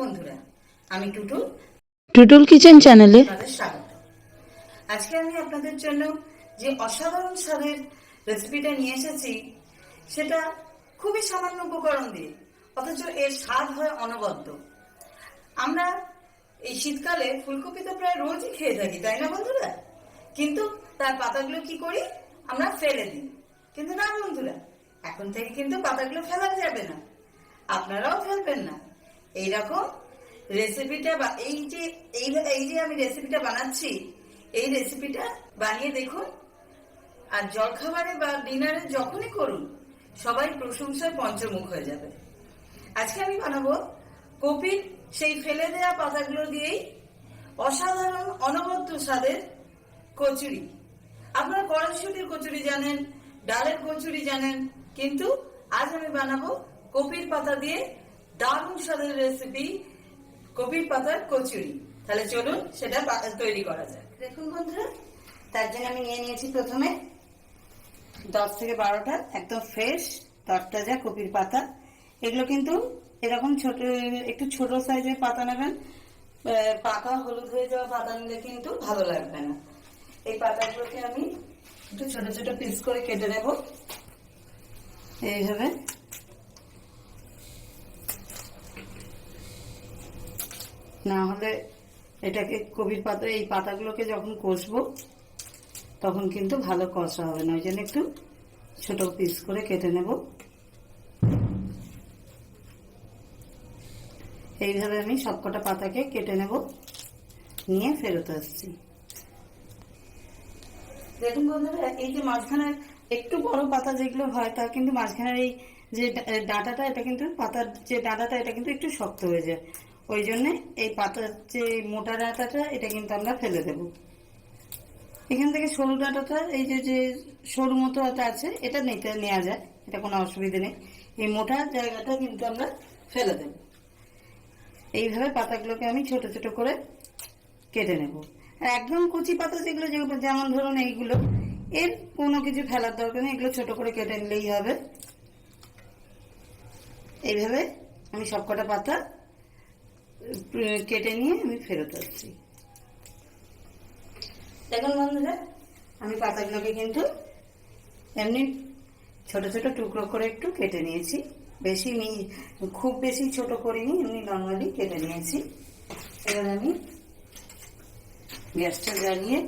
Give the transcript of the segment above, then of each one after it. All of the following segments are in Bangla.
বন্ধুরা, আমি টুটুল, টুটুল কিচেন চ্যানেলে আপনাদের স্বাগত। আজকে আমি আপনাদের জন্য যে অসাধারণ স্বাদের রেসিপিটা নিয়ে এসেছি, সেটা খুবই সামান্য উপকরণ দিয়ে, অথচ এর স্বাদ হয় অনবদ্য। আমরা এই শীতকালে ফুলকপি তো প্রায় রোজই খেয়ে থাকি, তাই না বন্ধুরা? কিন্তু তার পাতাগুলো কি করি? আমরা ফেলে দিই। কিন্তু না বন্ধুরা, এখন থেকে কিন্তু পাতাগুলো ফেলা যাবে না, আপনারাও ফেলবেন না। এইরকম রেসিপিটা বা এই যে আমি রেসিপিটা বানাচ্ছি, এই রেসিপিটা বানিয়ে দেখুন, আর জলখাবারে বা ডিনারে যখনই করুন, সবাই প্রশংসায় পঞ্চমুখ হয়ে যাবে। আজকে আমি বানাবো কপির সেই ফেলে দেওয়া পাতাগুলো দিয়েই অসাধারণ অনবদ্য স্বাদের কচুরি। আপনারা কড়াইশুঁটির কচুরি জানেন, ডালের কচুরি জানেন, কিন্তু আজ আমি বানাবো কপির পাতা দিয়ে দারুণ স্বাদের রেসিপি, কপির পাতার কচুরি। তাহলে চলুন সেটা তৈরি করা যাক। দেখুন বন্ধুরা, তার জন্য আমি নিয়ে নিয়েছি প্রথমে 10 থেকে 12টা একদম ফ্রেশ তরতাজা কপির পাতা। এগুলো কিন্তু এরকম ছোট, একটু ছোট সাইজের পাতা নেবেন। পাকা হলুদ হয়ে যাওয়া পাতা নিলে কিন্তু ভালো লাগবে না। এই পাতাগুলোকে আমি একটু ছোট ছোট পিস করে কেটে নেব এইভাবে। না হলে এটাকে কপির পাতা, এই পাতাগুলোকে যখন কষবো তখন কিন্তু ভালো কষা হবে না, ওই জন্য একটু ছোট পিস করে কেটে নেব। এইভাবে আমি সবকটা পাতাকে কেটে নেব, নিয়ে ফেরত আসছি। দেখুন বন্ধুরা, এই যে মাঝখানের একটু বড় পাতা যেগুলো হয়, তা কিন্তু মাঝখানের এই যে ডাঁটাটা, এটা কিন্তু পাতার যে ডাঁটাটা, এটা কিন্তু একটু শক্ত হয়ে যায়। ওই জন্য এই পাতার যে মোটা ডাঁটাটা, এটা কিন্তু আমরা ফেলে দেব। এখান থেকে সরু ডাঁটাটা, এই যে যে সরু মতো আছে, এটা নিতে নেওয়া যায়, এটা কোনো অসুবিধা নেই। এই মোটা জায়গাটা কিন্তু আমরা ফেলে দেব। এইভাবে পাতাগুলোকে আমি ছোট ছোট করে কেটে নেব। একদম কচি পাতা যেগুলো, যেমন ধরুন এইগুলো, এর কোনো কিছু ফেলার দরকার নেই, এগুলো ছোট করে কেটে নিলেই হবে। এইভাবে আমি সবকটা পাতা কেটে নিয়ে আমি ফেরত আসছি। দেখুন বন্ধুরা, আমি পাতাগুলোকে কিন্তু এমনি ছোট ছোট টুকরো করে একটু কেটে নিয়েছি। খুব বেশি ছোট করিনি, এমনি নর্মালি কেটে নিয়েছি। এবার আমি গ্যাসটা জ্বালিয়ে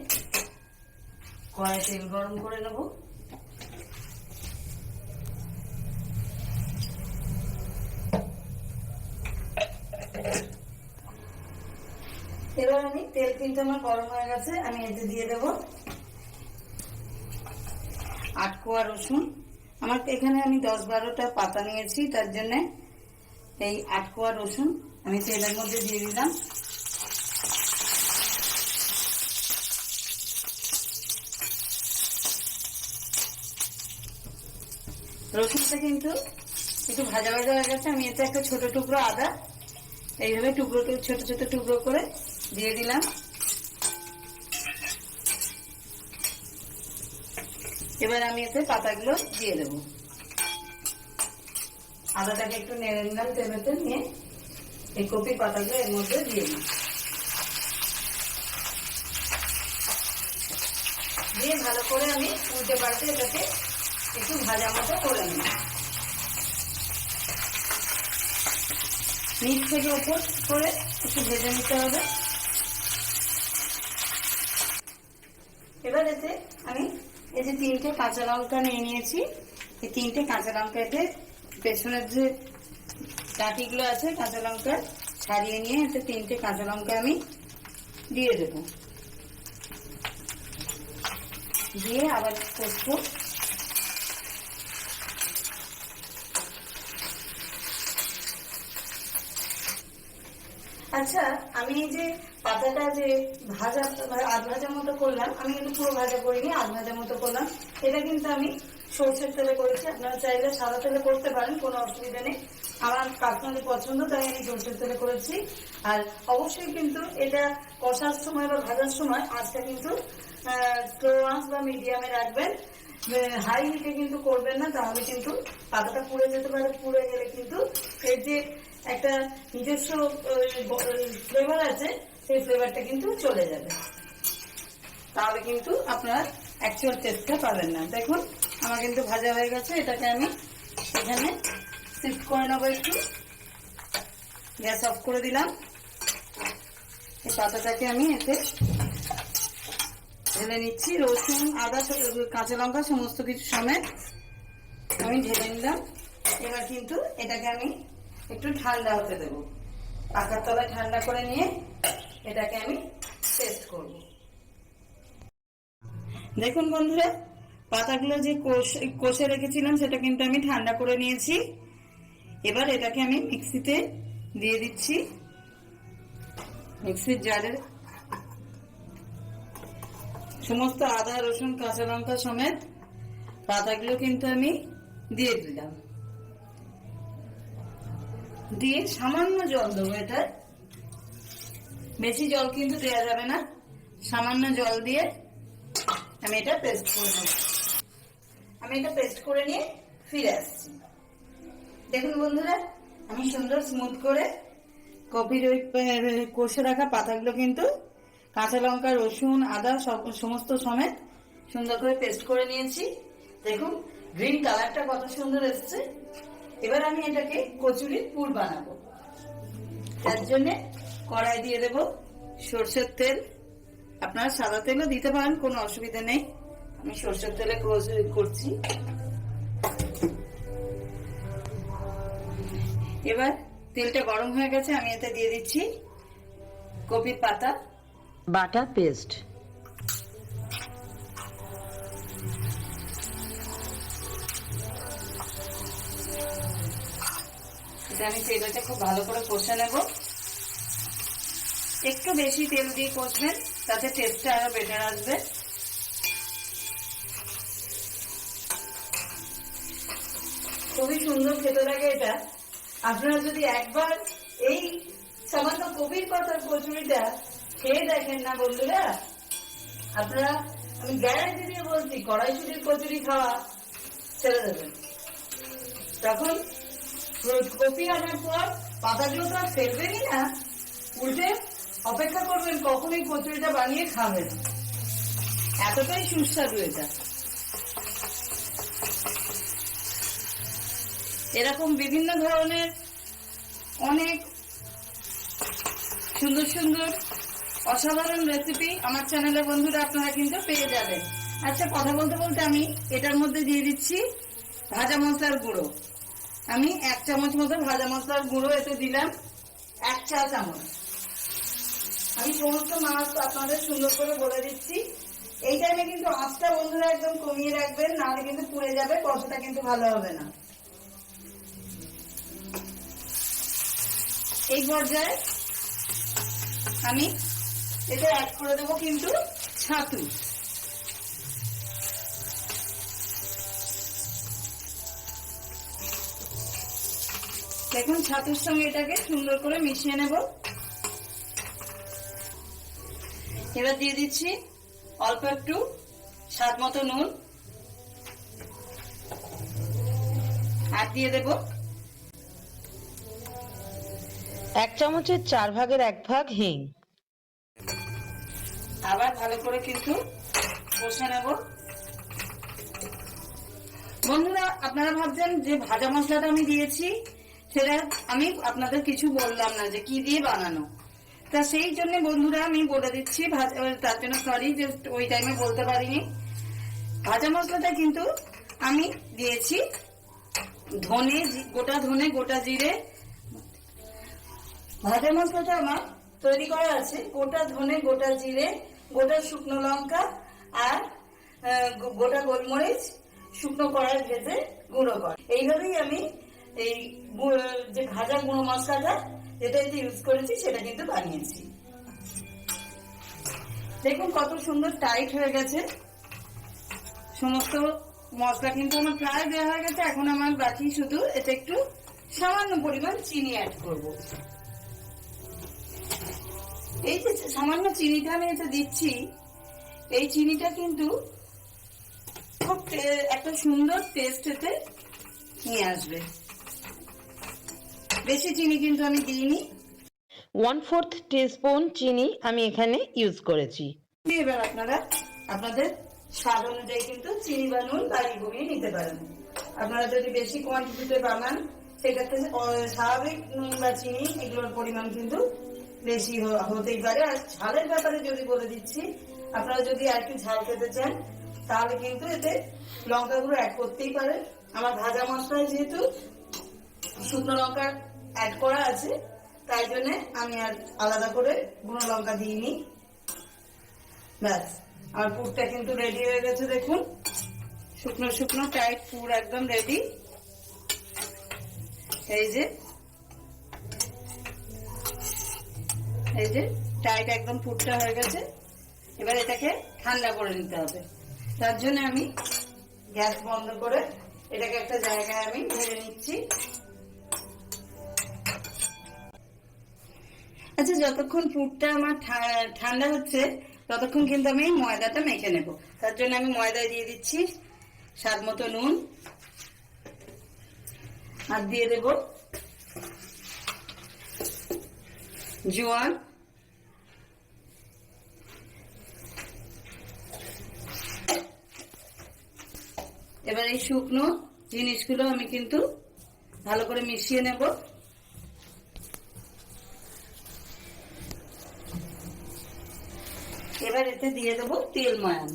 কড়াই তেল গরম করে নেব। এবার আমি তেল কিন্তু আমার গরম হয়ে গেছে, আমি এতে দিয়ে দেব 8 কোয়া রসুন। আমার এখানে আমি 10-12টা পাতা নিয়েছি, তার জন্য এই 8 কোয়া রসুন আমি তেলের মধ্যে দিয়ে দিলাম। রসুনটা কিন্তু একটু ভাজা ভাজা হয়ে গেছে, আমি এতে একটা ছোট টুকরো আদা এইভাবে ছোট ছোট টুকরো করে দিয়ে দিলাম। এবার আমি এতে পাতাগুলো দিয়ে দেব। আদাটাকে একটু নেড়ে নিলাম তেলেতে, নিয়ে এই কপি পাতাগুলো এর মধ্যে দিয়ে দিই, দিয়ে ভালো করে আমি উল্টে পাল্টে এটাকে একটু ভাজা মতো করে নিই। নিচ থেকে উপর করে একটু ভেজে নিতে হবে। এবার এতে আমি এই যে 3টে কাঁচা লঙ্কা নিয়ে নিয়েছি, এই 3টে কাঁচা লঙ্কা এতে পেছনের যে ডাঁটিগুলো আছে কাঁচা লঙ্কা ছাড়িয়ে নিয়ে এতে 3টে কাঁচা লঙ্কা আমি দিয়ে দেব। দিয়ে আবার কষবো। আচ্ছা, আমি এই যে পাতাটা যে আধ ভাজা মতো করলাম, আমি কিন্তু পুরো ভাজা করিনি, আধ ভাজা মতো করলাম। এটা কিন্তু আমি সরষের তেলে করেছি, আপনারা চাইলে সাদা তেলে করতে পারেন, কোনো অসুবিধা নেই। আমার পার্সোনালি পছন্দ, তাই আমি সরষের তেলে করেছি। আর অবশ্যই কিন্তু এটা কষার সময় বা ভাজার সময় আঁচটা কিন্তু স্লো আঁচ বা মিডিয়ামে রাখবেন, হাই হিটে কিন্তু করবেন না, তাহলে কিন্তু পাতাটা পুড়ে যেতে পারে। পুড়ে গেলে কিন্তু এর যে একটা নিজস্ব ফ্লেভার আছে, সেই ফ্লেভারটা কিন্তু চলে যাবে, তাহলে কিন্তু আপনার অ্যাকচুয়াল টেস্টটা পাবেন না। দেখুন আমার কিন্তু ভাজা হয়ে গেছে, এটাকে আমি এখানে শিফট করে নেবো। একটু গ্যাস অফ করে দিলাম। এই পাতাটাকে আমি এতে ঢেলে নিচ্ছি। রসুন, আদা, কাঁচা লঙ্কা সমস্ত কিছু সমেত আমি ঢেলে নিলাম। এবার কিন্তু এটাকে আমি একটু ঠান্ডা হতে দেবো। পাখার তলায় ঠান্ডা করে নিয়ে এটাকে আমি পেস্ট করব। দেখুন বন্ধুরা, পাতাগুলো যে কষে রেখেছিলাম সেটা কিন্তু আমি ঠান্ডা করে নিয়েছি। এবার এটাকে আমি মিক্সিতে দিয়ে দিচ্ছি। মিক্সির জারে সমস্ত আদা, রসুন, কাঁচা লঙ্কা সমেত পাতাগুলো কিন্তু আমি দিয়ে দিলাম। দিয়ে সামান্য জল দেবো। এটা বেশি জল কিন্তু দেওয়া যাবে না, সামান্য জল দিয়ে আমি এটা পেস্ট করে নেব। আমি এটা পেস্ট করে নিয়ে ফিরে আসছি। দেখুন বন্ধুরা, আমি সুন্দর স্মুথ করে কপির ওই কষে রাখা পাতাগুলো কিন্তু কাঁচা লঙ্কা, রসুন, আদা সমস্ত সমেত সুন্দর করে পেস্ট করে নিয়েছি। দেখুন গ্রিন কালারটা কত সুন্দর এসছে। এবার আমি এটাকে কচুরির পুর বানাবো। তার জন্য কড়াই দিয়ে দেব সরষের তেল। আপনারা সাদা তেলও দিতে পারেন, কোনো অসুবিধা নেই। আমি সরষের তেলে করছি। এবার তেলটা গরম হয়ে গেছে, আমি এতে দিয়ে দিচ্ছি কপির পাতা বাটা পেস্ট। এটা আমি তেলটা খুব ভালো করে কষে নেব। একটু বেশি তেল দিয়ে কষবেন, তাতে টেস্টটা আরো বেটার আসবে। খুবই সুন্দর খেতে লাগে এটা। আপনারা যদি একবার এই সামান্য কপির পাতার কচুরিটা খেয়ে দেখেন না বন্ধুরা, আপনারা, আমি গ্যারান্টি দিয়ে বলছি, কড়াইশুটির কচুরি খাওয়া ছেড়ে দেবেন। তখন কপি আনার পর পাতাগুলো তো আর ফেলবেনই না, উল্টে অপেক্ষা করবেন কখন এই কচুরিটা বানিয়ে খাবেন। এতটাই সুস্বাদু এটা। এরকম বিভিন্ন ধরনের অনেক সুন্দর সুন্দর অসাধারণ রেসিপি আমার চ্যানেলে বন্ধুরা আপনারা কিন্তু পেয়ে যাবেন। আচ্ছা, কথা বলতে বলতে আমি এটার মধ্যে দিয়ে দিচ্ছি ভাজা মশলার গুঁড়ো। আমি 1 চামচ মতো ভাজা মশলার গুঁড়ো এতে দিলাম, 1 চা চামচ। আমি সমস্ত মাছ আপনাদের সুন্দর করে বলে দিচ্ছি। এই টাইমে কিন্তু আঁচটা বন্ধুরা একদম কমিয়ে রাখবেন, নাহলে কিন্তু পুড়ে যাবে, কষাটা কিন্তু ভালো হবে না। এই পর্যায়ে আমি এতে অ্যাড করে দেবো কিন্তু ছাতু। দেখুন ছাতুর সঙ্গে এটাকে সুন্দর করে মিশিয়ে নেব। এবার দিয়ে দিচ্ছি অল্প একটু স্বাদ মতো নুন, আর দিয়ে দেব 1 চামচের 4 ভাগের 1 ভাগ হিং। আবার ভালো করে কিন্তু কষে নেব। বন্ধুরা, আপনারা ভাবছেন যে ভাজা মশলাটা আমি দিয়েছি, সেটা আমি আপনাদের কিছু বললাম না যে কি দিয়ে বানানো। তা সেই জন্য বন্ধুরা আমি বলে দিচ্ছি, তার জন্য সরি যে ওই টাইমে বলতে পারিনি। ভাজা মশলাটা কিন্তু আমি দিয়েছি ধনে, গোটা ধনে, গোটা জিরে। ভাজা মশলাটা আমার তৈরি করা আছে গোটা ধনে, গোটা জিরে, গোটা শুকনো লঙ্কা আর গোটা গোলমরিচ শুকনো কড়াই ভেজে গুঁড়ো করা। এইভাবেই আমি এই যে ভাজা গুঁড়ো মশলাটা যেটা ইউজ করেছি সেটা কিন্তু বানিয়েছি। দেখুন কত সুন্দর টাইট হয়ে গেছে। সমস্ত মশলা কিন্তু আমার প্রায় দেওয়া হয়ে গেছে। এখন আমার বাকি শুধু এতে একটু সামান্য পরিমাণ চিনি অ্যাড করব। এই যে সামান্য চিনিটা আমি এতে দিচ্ছি, এই চিনিটা কিন্তু খুব একটা সুন্দর টেস্ট এতে নিয়ে আসবে। বেশি চিনি কিন্তু আমি দিইনি। 1/4 টিস্পুন চিনি আমি এখানে ইউজ করেছি। এবার আপনারা আপনাদের স্বাদ অনুযায়ী কিন্তু চিনি বা নুন বাড়িয়ে কমিয়ে নিতে পারেন। আপনারা যদি বেশি কোয়ান্টিটিতে বানান সেক্ষেত্রে স্বাভাবিক নুন বা চিনি এগুলোর পরিমাণ কিন্তু বেশি হতেই পারে। আর ঝালের ব্যাপারে যদি বলে দিচ্ছি, আপনারা যদি আর একটু ঝাল খেতে চান তাহলে কিন্তু এতে লঙ্কা গুঁড়ো অ্যাড করতেই পারেন। আমার ভাজা মশলায় যেহেতু শুকনো লঙ্কা অ্যাড করা আছে তাই জন্য আমি আর আলাদা করে গুঁড়ো লঙ্কা দিইনি। ব্যাস, আমার পুরটা কিন্তু রেডি হয়ে গেছে। দেখুন, শুকনো শুকনো টাইট পুর একদম রেডি। এই যে টাইট একদম পুরটা হয়ে গেছে। এবার এটাকে ঠান্ডা করে নিতে হবে। তার জন্য আমি গ্যাস বন্ধ করে এটাকে একটা জায়গায় আমি ঢেলে নিচ্ছি। আচ্ছা, যতক্ষণ পুরটা আমার ঠান্ডা হচ্ছে ততক্ষণ কিন্তু আমি ময়দাটা মেখে নেব। তার জন্য আমি ময়দায় দিয়ে দিচ্ছি স্বাদ মতো নুন, আর দিয়ে দেব জোয়ান, এবার এই শুকনো জিনিসগুলো আমি কিন্তু ভালো করে মিশিয়ে নেব। এবার এতে দিয়ে দেবো তেল ময়ান।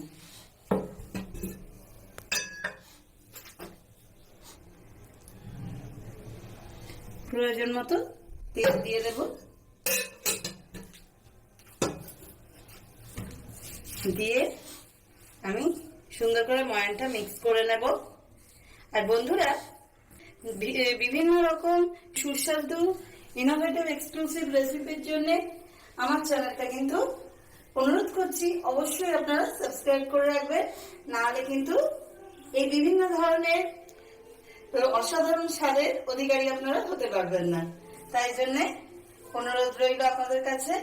প্রয়োজন মতো তেল দিয়ে দেব। দিয়ে আমি সুন্দর করে ময়ানটা মিক্স করে নেব। আর বন্ধুরা, বিভিন্ন রকম সুস্বাদু ইনোভেটিভ এক্সক্লুসিভ রেসিপির জন্য আমার চ্যানেলটা কিন্তু অনুরোধ করছি অবশ্যই আপনারা সাবস্ক্রাইব করে রাখবেন, না হলে কিন্তু এই বিভিন্ন ধরনের অসাধারণ স্বাদের অধিকারী আপনারা হতে পারবেন না। তাই জন্যে অনুরোধ রইল আপনাদের কাছে,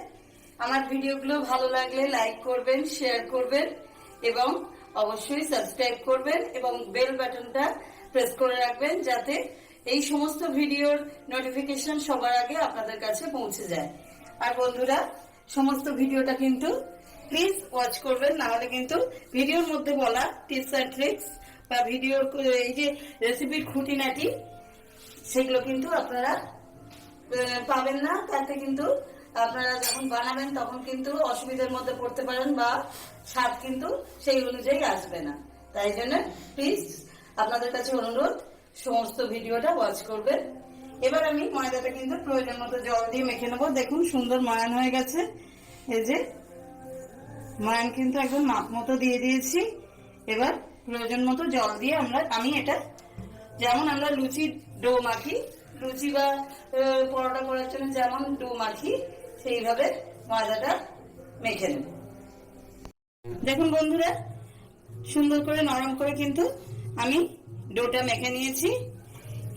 আমার ভিডিওগুলো ভালো লাগলে লাইক করবেন, শেয়ার করবেন এবং অবশ্যই সাবস্ক্রাইব করবেন এবং বেল বাটনটা প্রেস করে রাখবেন যাতে এই সমস্ত ভিডিওর নোটিফিকেশন সবার আগে আপনাদের কাছে পৌঁছে যায়। আর বন্ধুরা, সমস্ত ভিডিওটা কিন্তু প্লিজ ওয়াচ করবেন, না হলে কিন্তু ভিডিওর মধ্যে বলা টিপস অ্যান্ড ট্রিক্স বা ভিডিওর এই যে রেসিপির খুঁটিনাটি সেগুলো কিন্তু আপনারা পাবেন না। তাতে কিন্তু আপনারা যখন বানাবেন তখন কিন্তু অসুবিধার মধ্যে পড়তে পারেন বা স্বাদ কিন্তু সেই অনুযায়ী আসবে না। তাই জন্য প্লিজ আপনাদের কাছে অনুরোধ, সমস্ত ভিডিওটা ওয়াচ করবেন। এবার আমি ময়দাটা কিন্তু প্রয়োজন মতো জল দিয়ে মেখে নেবো। দেখুন, সুন্দর ময়ান হয়ে গেছে। এই যে ময়ান কিন্তু একদম মাপ মতো দিয়ে দিয়েছি। এবার প্রয়োজন মতো জল দিয়ে আমি এটা যেমন আমরা লুচি ডো মাখি, লুচি বা পরোটা করার জন্য যেমন ডো মাখি সেইভাবে ময়দাটা মেখে নেব। দেখুন বন্ধুরা, সুন্দর করে নরম করে কিন্তু আমি ডোটা মেখে নিয়েছি।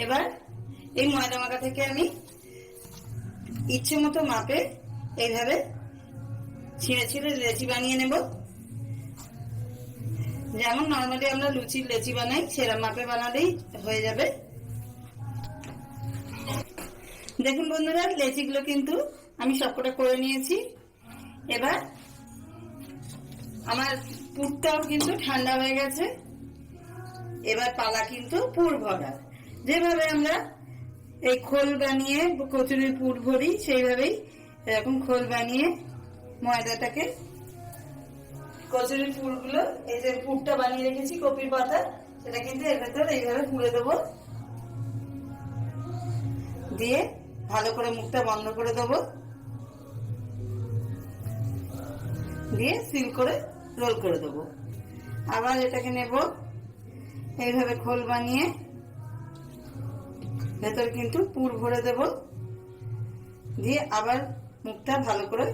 এবার এই ময়দা মাখা থেকে আমি ইচ্ছে মতো মাপে এইভাবে ছিঁড়ে ছিঁড়ে লেচি বানিয়ে নেব। যেমন নর্মালি আমরা লুচির লেচি বানাই সেরকম মাপে বানালেই হয়ে যাবে। দেখুন বন্ধুরা, লেচিগুলো কিন্তু আমি সবকটা করে নিয়েছি। এবার আমার পুরটাও কিন্তু ঠান্ডা হয়ে গেছে। এবার পালা কিন্তু পুর ভরা। যেভাবে আমরা এই খোল বানিয়ে কচুরির পুর ভরি সেইভাবেই এরকম খোল বানিয়ে ময়দাটাকে কচুরির পুরগুলো, এই যে পুরটা বানিয়ে রেখেছি কপির পাতা, সেটা কিন্তু এর ভেতর এইভাবে পুরে দেবো। দিয়ে ভালো করে মুখটা বন্ধ করে দেবো, দিয়ে সিল করে রোল করে দেবো। আবার এটাকে নেব, এইভাবে খোল বানিয়ে ভেতর কিন্তু পুর ভরে দেব, দিয়ে আবার মুখটা ভালো করে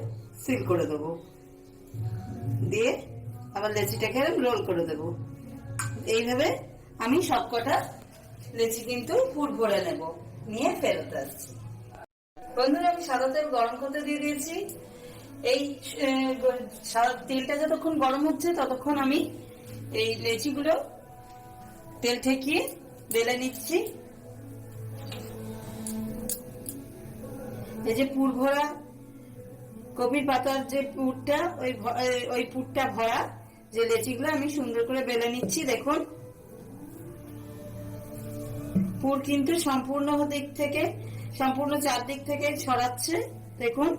সিল করে দেবো, দিয়ে আবার লেচিটাকে রোল করে দেব। এইভাবে আমি সবকটা লেচি কিন্তু পুর ভরে নেব, নিয়ে ফেরত আসছি। বন্ধুরা, আমি সাদা তেল গরম করতে দিয়ে দিয়েছি। এই তেলটা যতক্ষণ গরম হচ্ছে ততক্ষণ আমি এই লেচিগুলো তেল ঠেকিয়ে বেলে নিচ্ছি। এই যে পুর ভরা কপির পাতার যে পুরটা, ওই পুরটা ভরা যে লেচিগুলো আমি সুন্দর করে বেলে নিচ্ছি। দেখুন পুর কিন্তু সম্পূর্ণ চারদিক থেকে ছড়াচ্ছে। দেখুন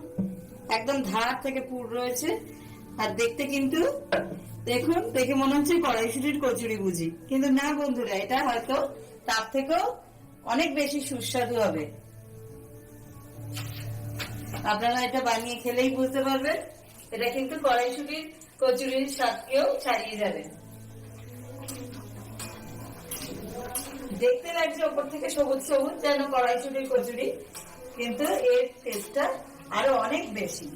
একদম ধার থেকে পুর রয়েছে। আর দেখতে কিন্তু দেখুন, দেখে মনে হচ্ছে কড়াইশুটির কচুরি বুঝি, কিন্তু না বন্ধুরা, এটা হয়তো তার থেকেও অনেক বেশি সুস্বাদু হবে। আপনারা এটা বানিয়ে খেলেই বুঝতে পারবেন, এটা কিন্তু কড়াইশুটির কচুরির স্বাদকেও ছাড়িয়ে যাবে। দেখতে লাগছে ওপর থেকে সবুজ সবুজ যেন কড়াইশুটির কচুরি, কিন্তু এর টেস্টটা আরো অনেক বেশি।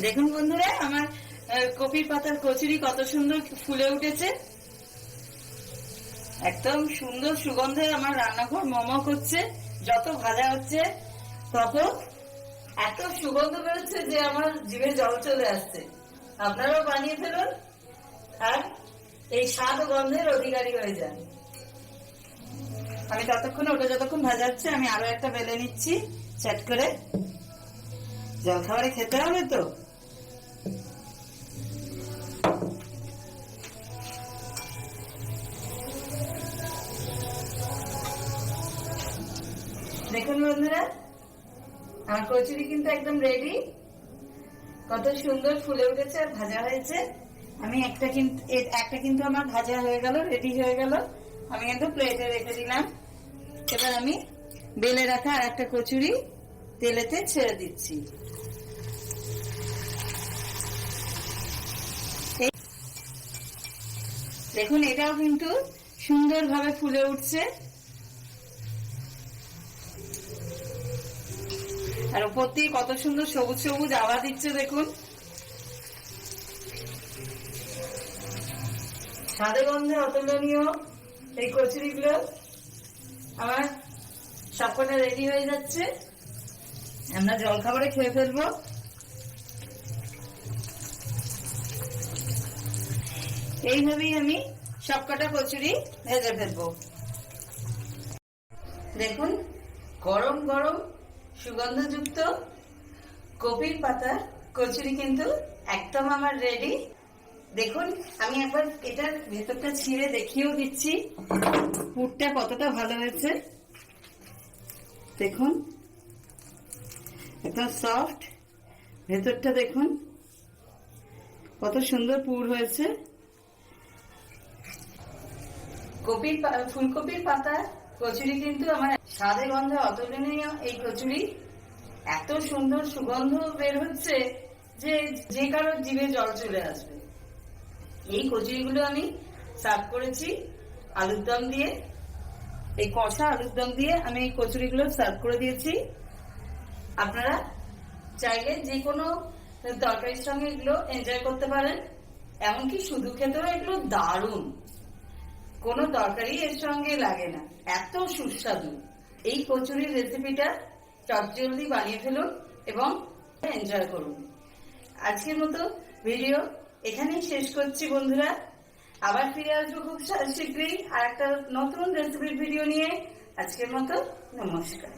দেখুন বন্ধুরা, আমার কপির পাতার কচুরি কত সুন্দর ফুলে উঠেছে। একদম সুন্দর সুগন্ধে আমার রান্নাঘর মমো করছে। যত ভাজা হচ্ছে তত এত সুগন্ধ বেরোচ্ছে যে আমার জিভে জল চলে আসছে। আপনারাও বানিয়ে ফেলুন আর এই স্বাদ ও গন্ধের অধিকারী হয়ে যান। আমি ততক্ষণে, ওটা যতক্ষণ ভাজা হচ্ছে, আমি আরো একটা বেলে নিচ্ছি চাট করে। জলখাবারে খেতে হবে তো। দেখুন বন্ধুরা, আমার কচুরি কিন্তু একদম রেডি। কত সুন্দর ফুলে উঠেছে আর ভাজা হয়েছে। আমি একটা কিন্তু আমার ভাজা হয়ে গেল, রেডি হয়ে গেল। আমি কিন্তু প্লেটে রেখে দিলাম। এবার আমি বেলে রাখা আর একটা কচুরি তেলেতে ছেড়ে দিচ্ছি। দেখুন এটাও কিন্তু সুন্দরভাবে ফুলে উঠছে। আর উপর দিয়ে কত সুন্দর সবুজ সবুজ আভা দিচ্ছে। দেখুন স্বাদে গন্ধে অতুলনীয় এই কচুরিগুলো আমার সবকটা রেডি হয়ে যাচ্ছে। আমরা জলখাবারে খেয়ে ফেলবো। এইভাবেই আমি সবকটা কচুরি ভেজে ফেলবো। দেখুন গরম গরম সুগন্ধযুক্ত কপির পাতার কচুরি কিন্তু একদম আমার রেডি। দেখুন আমি একবার এটার ভেতরটা ছিঁড়ে দেখিয়েও দিচ্ছি পুরটা কতটা ভালো হয়েছে। দেখুন একদম সফট, ভেতরটা দেখুন কত সুন্দর পুর হয়েছে। ফুলকপির পাতা কচুরি কিন্তু আমার স্বাদে গন্ধে অতুলনীয়। এই কচুরি এত সুন্দর সুগন্ধ বের হচ্ছে যে যে কারোর জিভে জল চলে আসবে। এই কচুরিগুলো আমি সার্ভ করেছি আলুর দম দিয়ে। এই কষা আলুর দম দিয়ে আমি এই কচুরিগুলো সার্ভ করে দিয়েছি। আপনারা চাইলে যে কোনো তরকারির সঙ্গে এগুলো এনজয় করতে পারেন। এমনকি শুধু খেতেও এগুলো দারুণ, কোনো তরকারি এর সঙ্গে লাগে না, এত সুস্বাদু। এই কচুরির রেসিপিটা চটজলদি বানিয়ে ফেলুন এবং এনজয় করুন। আজকের মতো ভিডিও এখানেই শেষ করছি বন্ধুরা। আবার ফিরে আসবো খুব শীঘ্রই আর একটা নতুন রেসিপির ভিডিও নিয়ে। আজকের মতো নমস্কার।